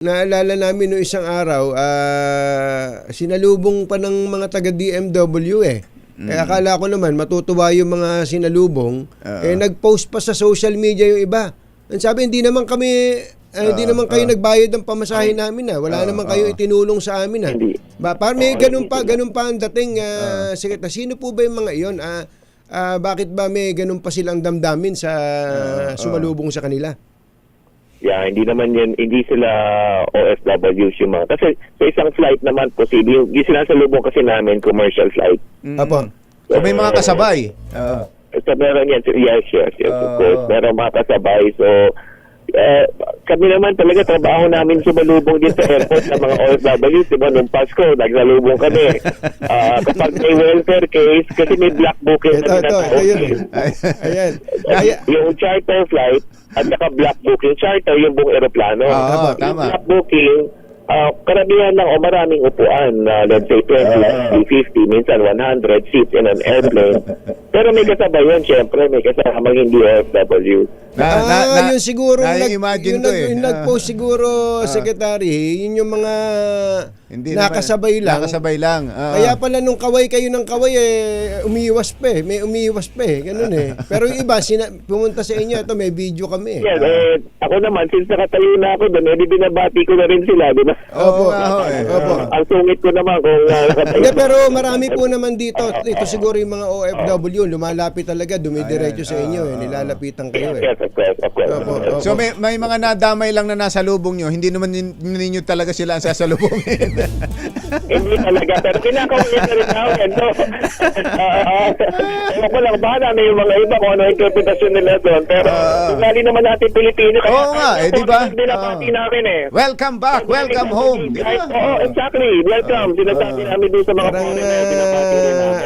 naalala namin noong isang araw, sinalubong pa ng mga taga DMW eh. Kaya akala ko naman matutuwa yung mga sinalubong. Nag-post pa sa social media yung iba. Ang sabi, hindi naman kayo nagbayad ng pamasahe namin na. Wala naman kayo itinulong sa amin na. Parang may ganun pa ang dating. Sino po ba yung mga iyon? Bakit ba may ganun pa silang damdamin sa sumalubong sa kanila? Yeah, hindi naman yan, hindi sila OFWs yung mga. Kasi sa isang flight naman posible, yung sinasalubong kasi namin commercial flight. Apo. So may mga kasabay. So meron yan, yes, of course. Meron mga kasabay. So kami naman talaga trabaho namin sumalubong din sa airport ng mga OFWs. Diba, nung Pasko, nagsalubong kami. Kapag may welfare case, kasi may black booking na tinatawag. Ayan. Yung charter flight, at saka black booking charter, yung buong aeroplano. Tama. Black booking, karamihan lang o maraming upuan, let's say 20, 50, minsan 100 seats in an airplane. Pero may kasabay yun, syempre, may kasamang hindi OFW. Yun siguro, na-imagine ko eh. Yung nag-post siguro, Secretary, yun yung mga nakasabay lang. Nakasabay lang. Kaya pala nung kaway kayo ng kaway, umiiwas pa eh. May umiiwas pa eh. Ganun eh. Pero yung iba, pumunta sa inyo, ito may video kami eh. Yes, ako naman, since nakatayo na ako doon, binabati ko na rin sila, di ba? Opo. Ang sungit ko naman kung nakatayo. Hindi, pero marami po naman dito. Ito siguro yung mga OFW, lumalapit talaga, dumidiretso sa inyo eh. Nilalapitan kayo eh. Yes, of course. Opo. So may mga nadamay lang na nasa lubong nyo, hindi naman ninyo talaga sila ang sasalubungin. Hindi talaga, pero kinakawin na rin namin. So, ewan ko lang, bahala na yung mga iba kung ano yung interpretasyon nila doon. Pero, lali naman natin Pilipino. Oo nga, di ba? Binabati namin eh. Welcome back, welcome home. Di ba? Oo, exactly. Welcome. Sinasabi namin doon sa mga foreigner, binabati rin namin.